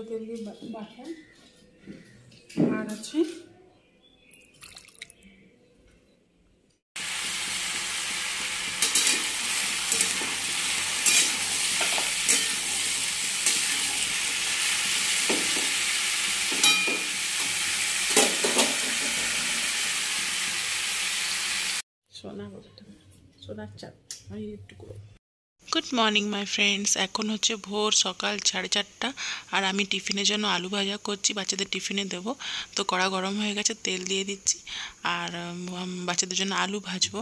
তেল দিয়ে বাটা আর আছে সোনার চাপ আমি একটু করে। গুড মর্নিং মাই ফ্রেন্ডস, এখন হচ্ছে ভোর সকাল 4:30 আর আমি টিফিনের জন্য আলু ভাজা করছি, বাচ্চাদের টিফিনে দেব। তো কড়া গরম হয়ে গেছে, তেল দিয়ে দিচ্ছি আর বাচ্চাদের জন্য আলু ভাজবো।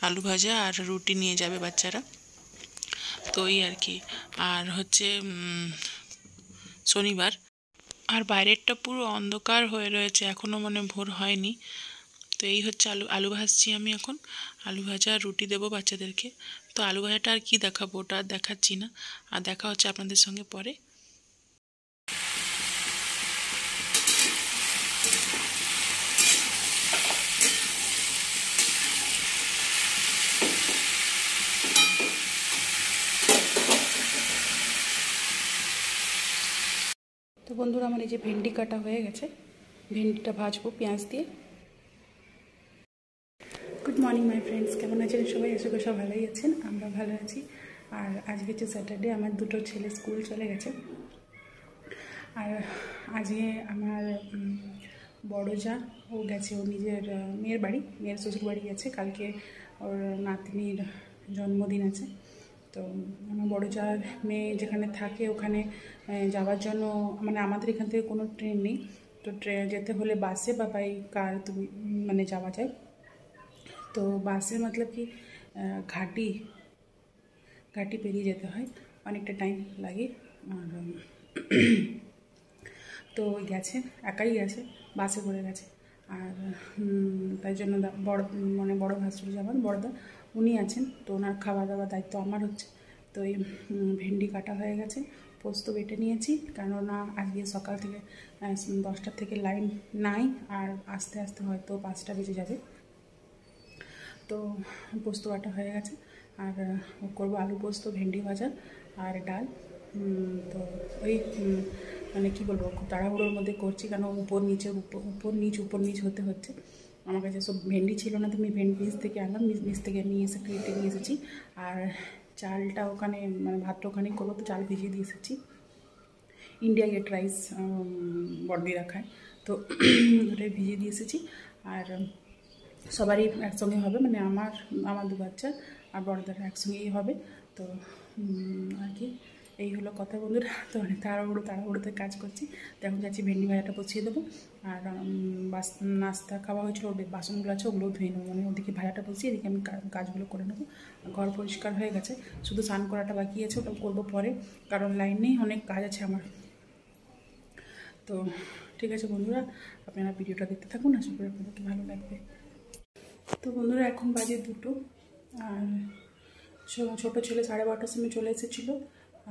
আলু ভাজা আর রুটি নিয়ে যাবে বাচ্চারা, তো এই আর কি। আর হচ্ছে শনিবার আর বাইরেরটা পুরো অন্ধকার হয়ে রয়েছে, এখনও ভোর হয়নি। তো এই হচ্ছে আলু ভাজছি আমি এখন। আলু ভাজা আর রুটি দেবো বাচ্চাদেরকে। তো আলু ভাজাটা আর কি দেখাবো, ওটা আর দেখাচ্ছি না, আর দেখা হচ্ছে আপনাদের সঙ্গে পরে। তো বন্ধুরা, আমার এই যে ভেন্ডি কাটা হয়ে গেছে, ভেন্ডিটা ভাজবো পেঁয়াজ দিয়ে। গুড মর্নিং মাই ফ্রেন্ডস, কেমন আছেন সবাই? আশা করি সব ভালোই আছেন, আমরা ভালো আছি। আর আজকে হচ্ছে স্যাটারডে, আমার দুটো ছেলে স্কুল চলে গেছে। আর আজকে আমার বড় যা ও গেছে ওর নিজের মেয়ের বাড়ি, মেয়ের শ্বশুর বাড়ি গেছে। কালকে ওর নাতনির জন্মদিন আছে। তো আমার বড় যার মেয়ে যেখানে থাকে ওখানে যাওয়ার জন্য আমাদের এখান থেকে কোনো ট্রেন নেই। তো ট্রেন যেতে হলে বাসে বা বাই কার তুমি যাওয়া যায়। তো বাসে কি ঘাটি পেরিয়ে যেতে হয়, অনেকটা টাইম লাগে। আর তো গেছে, একাই গেছে, বাসে করে গেছে। আর তাই জন্য বড় ভাসুর যাবেন, বড়দা উনি আছেন। তো ওনার খাওয়া দাওয়া দায়িত্ব আমার হচ্ছে। তো এই ভেন্ডি কাটা হয়ে গেছে, পোস্ত বেটে নিয়েছি, কেননা আজকে সকাল থেকে 10টা থেকে লাইন নাই, আর আস্তে আস্তে হয়তো 5টা বেজে যাবে। তো পোস্ত বাটা হয়ে গেছে, আর করবো আলু পোস্ত, ভেন্ডি ভাজা আর ডাল। তো ওই কী বলবো, খুব তাড়াহুড়োর মধ্যে করছি, কেন উপর নিচ হতে হচ্ছে। আমার কাছে সব ভেন্ডি ছিল না, তো আমি ভেন্ডি নিচ থেকে আনলাম, নিচ থেকে নিয়ে এসে কেটে নিয়ে এসেছি। আর চালটা ওখানে ভাতটা ওখানে করবো, তো চাল ভিজিয়ে দিয়ে এসেছি। ইন্ডিয়া গেট রাইস বড়দি রাখায়, তো ওটাই ভিজিয়ে দিয়ে এসেছি। আর সবারই একসঙ্গে হবে, আমার দু বাচ্চা আর বড়দারা একসঙ্গেই হবে। তো আর কি, এই হলো কথা বন্ধুরা। তো অনেক তাড়াহুড়োতে কাজ করছি। তো এখন যাচ্ছি ভেন্ডি ভাজাটা বসিয়ে দেবো। আর নাস্তা খাওয়া হয়েছিল, ওদের বাসনগুলো আছে, ওগুলো ধুয়ে নেবো। ওদিকে ভাজাটা বসিয়ে এদিকে আমি কাজগুলো করে নেবো। ঘর পরিষ্কার হয়ে গেছে, শুধু স্নান করাটা বাকি আছে, ওটা করবো পরে, কারণ লাইন নেই, অনেক কাজ আছে আমার। তো ঠিক আছে বন্ধুরা, আপনারা ভিডিওটা দেখতে থাকুন, আশা করি আপনাদেরকে ভালো লাগবে। তো বন্ধুরা, এখন বাজে 2টো, আর ছোটো ছেলে 12:30টার সময় চলে এসেছিলো,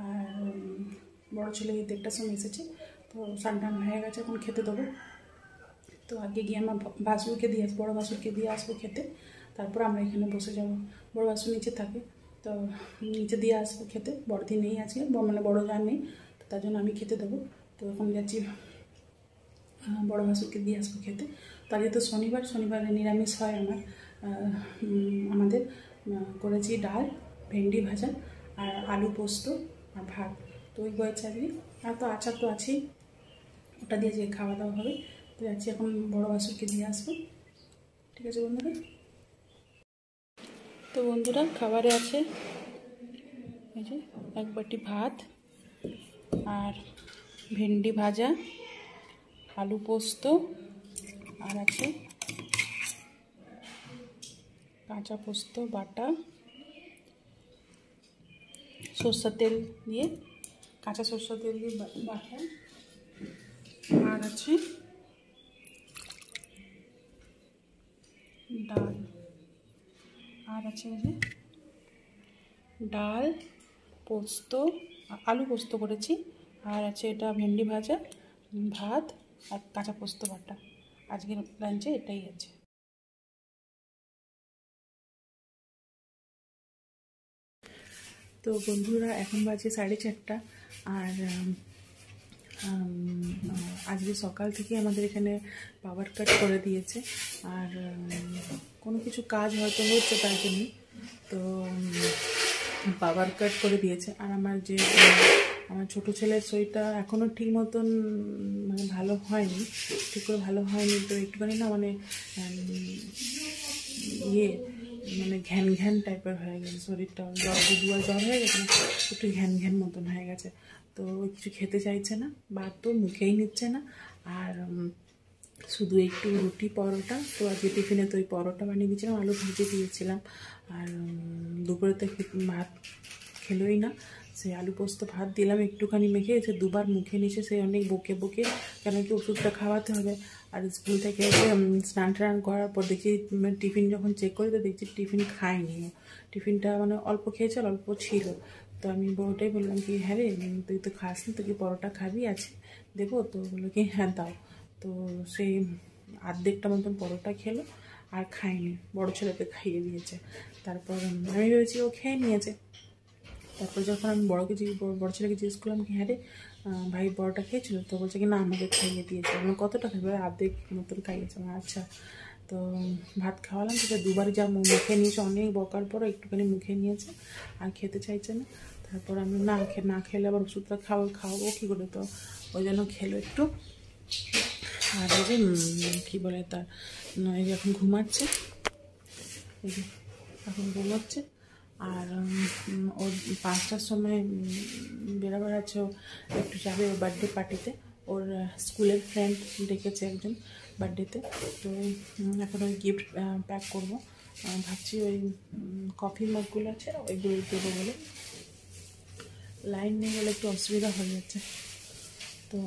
আর বড়ো ছেলে 1:30টার সময় এসেছে। তো স্নান হয়ে গেছে, এখন খেতে দেবো। তো আগে গিয়ে আমার ভাসুরকে দিয়ে আসবো, বড়ো ভাসুরকে দিয়ে আসবো খেতে, তারপর আমরা এখানে বসে যাবো। বড়ো ভাসুর নিচে থাকে, তো নিচে দিয়ে আসবো খেতে। বড়দি নেই আজকে, বড়ো যা নেই, তো তার জন্য আমি খেতে দেবো। তো এখন যাচ্ছি বড়ো ভাসুরকে দিয়ে আসবো খেতে। তো আজকে তো শনিবারে নিরামিষ হয় আমাদের। করেছি ডাল, ভেন্ডি ভাজা আর আলু পোস্ত আর ভাত। তো ওই হয়েছে আজকে, আর তো আচার তো আছেই, ওটা দিয়ে যে খাওয়া দাওয়া হবে। তো যাচ্ছি এখন বড়ো ভাসুরকে দিয়ে আসবো। ঠিক আছে বন্ধুরা। তো বন্ধুরা, খাবারে আছে এই যে 1 বাটি ভাত আর ভেন্ডি ভাজা, আলু পোস্ত, আর আছে কাঁচা পোস্ত বাটা, কাঁচা সরষের তেল দিয়ে বাটা, আর আছে ডাল, আর আছে যে ডাল, পোস্ত, আলু পোস্ত করেছি, আর আছে এটা ভেন্ডি ভাজা, ভাত আর কাঁচা পোস্ত বাটা। আজকের লাঞ্চে এটাই আছে। তো বন্ধুরা, এখন বাজে 4:30, আর আজকে সকাল থেকে আমাদের এখানে পাওয়ার কাট করে দিয়েছে, আর কোনো কিছু কাজ হয়তো হচ্ছে তার জন্য, তো পাওয়ার কাট করে দিয়েছে। আর আমার ছোটো ছেলের শরীরটা এখনও ঠিক মতন মানে ভালো হয়নি, ঠিক করে ভালো হয়নি, তো একটুখানি না মানে মানে ঘ্যান ঘ্যান টাইপের হয়ে গেছে শরীরটা, দুবার জ্বর হয়ে গেছে না, একটু ঘ্যান ঘ্যান মতন হয়ে গেছে। তো কিছু খেতে চাইছে না, ভাত তো মুখেই নিচ্ছে না, আর শুধু একটু রুটি পরোটা, তো আজকে টিফিনে তো ওই পরোটা বানিয়ে দিয়েছিলাম, আলু ভেজে দিয়েছিলাম, আর দুপুরেতে ভাত খেলোই না, সেই আলু পোস্ত ভাত দিলাম একটুখানি মেখে, সে দুবার মুখে নিচে, সে অনেক বকে বকে, কেন কি ওষুধটা খাওয়াতে হবে। আর স্কুল থেকে এসে স্নান টান করার পর দেখছি টিফিন যখন চেক করি তো দেখছি টিফিন খায়নি, টিফিনটা মানে অল্প খেয়েছে, অল্প ছিল। তো আমি ওটাই বললাম কি হ্যাঁ রে তুই তো খাস না, তুই কি পরোটা খাবি আছে দেবো? তো বললো কি হ্যাঁ দাও। তো সেই আর্ধেকটা মতন পরোটা খেলো আর খায়নি, বড়ো ছেলেকে খাইয়ে দিয়েছে। তারপর আমি ভেবেছি ও খেয়ে নিয়েছে। তারপর যখন আমি বড় ছেলেকে জিজ্ঞেস করলাম কি হ্যাঁ রে ভাই বড়টা খেয়েছিল, তো বলছে কি না আমাকে খাইয়ে দিয়েছে। আমার কতটা খাবে? আর্ধেক মতন খাইয়েছে। আমার আচ্ছা। তো ভাত খাওয়ালাম, সেটা দুবার যা মুখে নিয়েছে, অনেক বকার পরও একটুখানি মুখে নিয়েছে আর খেতে চাইছে না। তারপর আমি না খেলে আবার ওষুধটা খাওয়াবো কী করে, তো ওই জন্য খেলো একটু। আর এই যে কী বলে তার এই যে এখন ঘুমাচ্ছে, এই যে এখন ঘুমাচ্ছে। আর ওর 5টার সময় বেরোবার আছে, ও একটু যাবে ওর বার্থডে পার্টিতে, ওর স্কুলের ফ্রেন্ড ডেকেছে একজন বার্থডেতে। তো এখন ওই গিফট প্যাক করবো, ভাবছি ওই কফি মগগুলো আছে ওইগুলো দেবো বলে, লাইন নেই বলে একটু অসুবিধা হয়ে যাচ্ছে। তো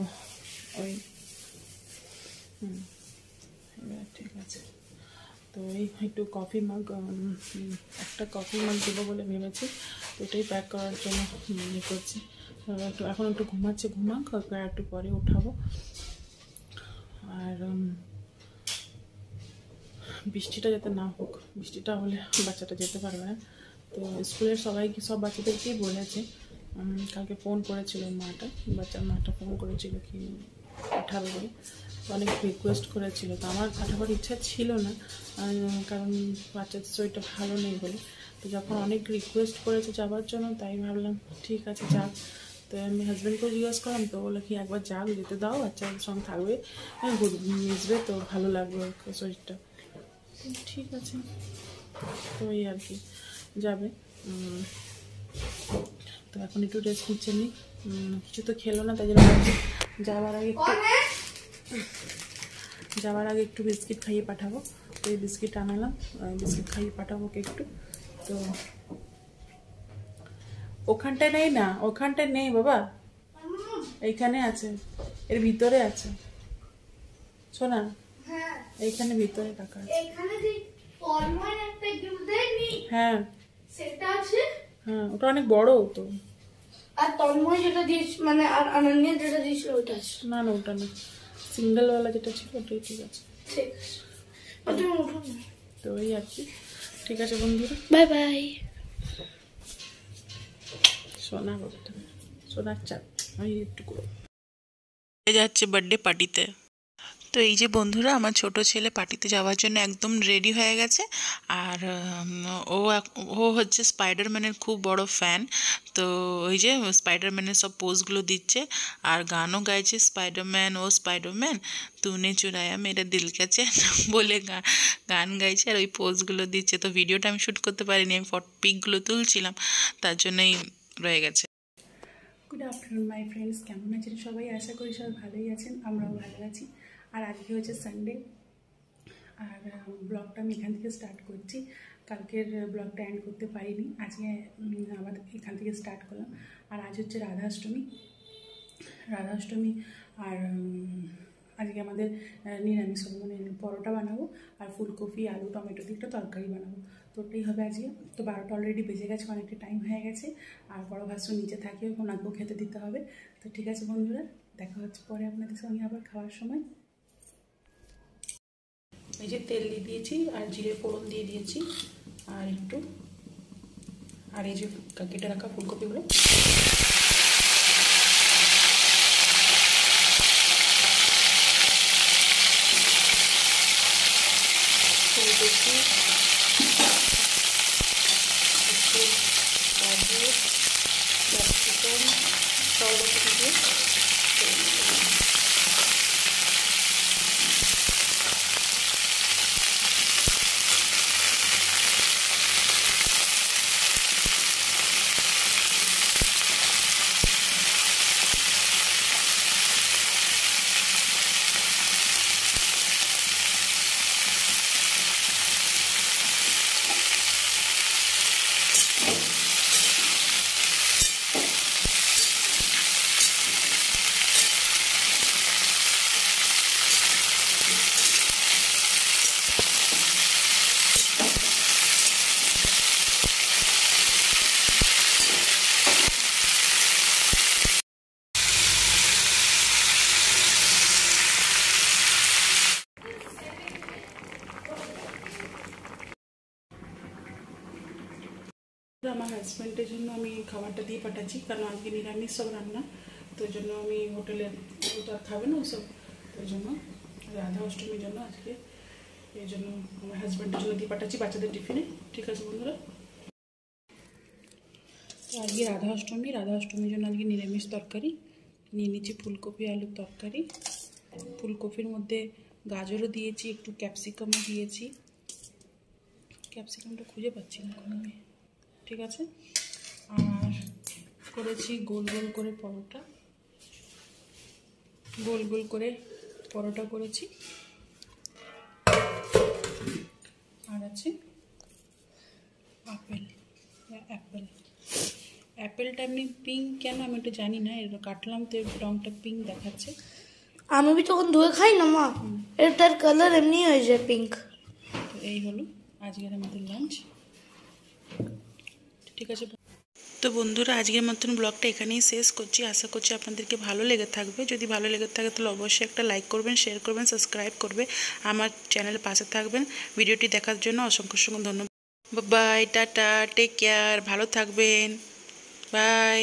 ওই ঠিক আছে, তো এই একটু কফি মাগ, একটা কফি মাগ দেবো বলে ভেবেছি, তো এটাই প্যাক করার জন্য ইয়ে করছি। এখন একটু ঘুমাচ্ছে, ঘুমাক, একটু পরে উঠাবো। আর বৃষ্টিটা যাতে না হোক, বৃষ্টিটা হলে বাচ্চাটা যেতে পারবে না। তো স্কুলের সব বাচ্চাদেরকেই বলেছে, কালকে ফোন করেছিল বাচ্চার মাটা ফোন করেছিল কি পাঠাবে বলে, অনেক রিকোয়েস্ট করেছিল। তো আমার পাঠাবার ইচ্ছা ছিল না, কারণ বাচ্চার শরীরটা ভালো নেই বলে। তো যখন অনেক রিকোয়েস্ট করেছে যাওয়ার জন্য, তাই ভাবলাম ঠিক আছে যাক। তো আমি হাজব্যান্ডকেও জিজ্ঞাসা করলাম, তো বলে কি একবার যাক, যেতে দাও, বাচ্চার সঙ্গে থাকবে, মিশবে, তো ভালো লাগবে শরীরটা। ঠিক আছে, তো এই আর কি যাবে। তো এখন একটু রেস্ট নিচ্ছে, নি কিছু তো খেলো না, তাই জন্য যাওয়ার আগে একটু বিস্কিট খাইয়ে পাঠাবো। তো এই বিস্কিট আনালাম, বিস্কিট খাইয়ে পাঠাবো ওকে একটু। তো ওখানটায় নেই না, ওখানটায় নেই বাবা, এইখানে আছে, এর ভিতরে আছে, শোনা এইখানে ভিতরে টাকা আছে। হ্যাঁ হ্যাঁ, ওটা অনেক বড় তো। আর তন্ময় যেটা দিয়েছ মানে আর অনন্যা যেটা দিয়েছিল ওটা আছে? না না, ওটা না, সিঙ্গেল ওয়ালা যেটা ছিল ওটাই ঠিক আছে। ঠিক আছে, তো এই আর কি। ঠিক আছে বন্ধুরা, বাই বাই। সোনা বাবাটা, সোনার চাপ আমি একটু যাচ্ছে বার্থডে পার্টিতে। তো এই যে বন্ধুরা, আমার ছোট ছেলে পার্টিতে যাওয়ার জন্য একদম রেডি হয়ে গেছে। আর ও হচ্ছে স্পাইডারম্যানের খুব বড় ফ্যান। তো ওই যে স্পাইডারম্যানের সব পোজগুলো দিচ্ছে, আর গানও গাইছে, স্পাইডারম্যান তুনে চুরায়া মেরা দিল কা চैन বলে গান গাইছে, আর ওই পোজগুলো দিচ্ছে। তো ভিডিওটা আমি শ্যুট করতে পারিনি, আমি পিকগুলো তুলছিলাম, তার জন্যই রয়ে গেছে। গুড আফটারনুন মাই ফ্রেন্ডস, কেমন আছেন সবাই? আশা করি সবাই ভালোই আছেন, আমরাও ভালো আছি। আর আজকে হচ্ছে সানডে, আর ব্লগটা আমি এখান থেকে স্টার্ট করছি। কালকের ব্লগটা এন্ড করতে পারিনি, আজকে আবার এখান থেকে স্টার্ট করলাম। আর আজ হচ্ছে রাধাষ্টমী, আর আজকে আমাদের নিরামিষ মানে পরোটা বানাবো, আর ফুলকপি আলু টমেটো দিয়ে একটা তরকারি বানাবো। তো ওটাই হবে আজকে। তো 12টা অলরেডি বেজে গেছে, অনেকটা টাইম হয়ে গেছে। আর বড় ভাসু নিচে থাকে, ওনাকেও খেতে দিতে হবে। তো ঠিক আছে বন্ধুরা, দেখা হচ্ছে পরে আপনাদের সঙ্গে আবার খাওয়ার সময়। এই যে তেল দিয়ে দিয়েছি, আর জিরে ফোড়ন দিয়ে দিয়েছি, আর একটু, আর এই যে কেটে রাখা ফুলকপিগুলো দিচ্ছি একটু গাজর, ক্যাপসিকাম, সব রকম দিয়ে আমার হাজব্যান্ডের জন্য আমি খাবারটা দিয়ে পাঠাচ্ছি, কারণ আজকে নিরামিষ সব রান্না, তো ওই জন্য আমি হোটেলে তো আর খাবে না ওসব, ওই জন্য রাধা অষ্টমীর জন্য আজকে এই জন্য আমার হাজব্যান্ডের জন্য দিয়ে পাঠাচ্ছি বাচ্চাদের টিফিনে। ঠিক আছে বন্ধুরা, তো আজকে রাধা অষ্টমীর জন্য আজকে নিরামিষ তরকারি নিয়ে নিচ্ছি, ফুলকপি আলুর তরকারি। ফুলকপির মধ্যে গাজরও দিয়েছি, একটু ক্যাপসিকামও দিয়েছি, ক্যাপসিকামটা খুঁজে পাচ্ছি না এখন আমি। ঠিক আছে, আর করেছি গোল গোল করে পরোটা, গোল গোল করে পরোটা করেছি। আর আছে আপেল, অ্যাপেল। অ্যাপেলটা এমনি পিঙ্ক কেন আমি একটু জানি না, এটা কাটলাম তো রঙটা পিঙ্ক দেখাচ্ছে। আমি তখন ধুয়ে খাই না মা, এটার কালার এমনি হয়ে যায় পিঙ্ক। তো এই হলো আজকের আমাদের লাঞ্চ। ঠিক আছে, তো বন্ধুরা আজকের মতন ব্লগটা এখানেই শেষ করছি। আশা করছি আপনাদেরকে ভালো লেগে থাকবে। যদি ভালো লেগে থাকে তাহলে অবশ্যই একটা লাইক করবেন, শেয়ার করবেন, সাবস্ক্রাইব করবে, আমার চ্যানেলের পাশে থাকবেন। ভিডিওটি দেখার জন্য অসংখ্য ধন্যবাদ। বাই, টাটা, টেক কেয়ার, ভালো থাকবেন, বাই।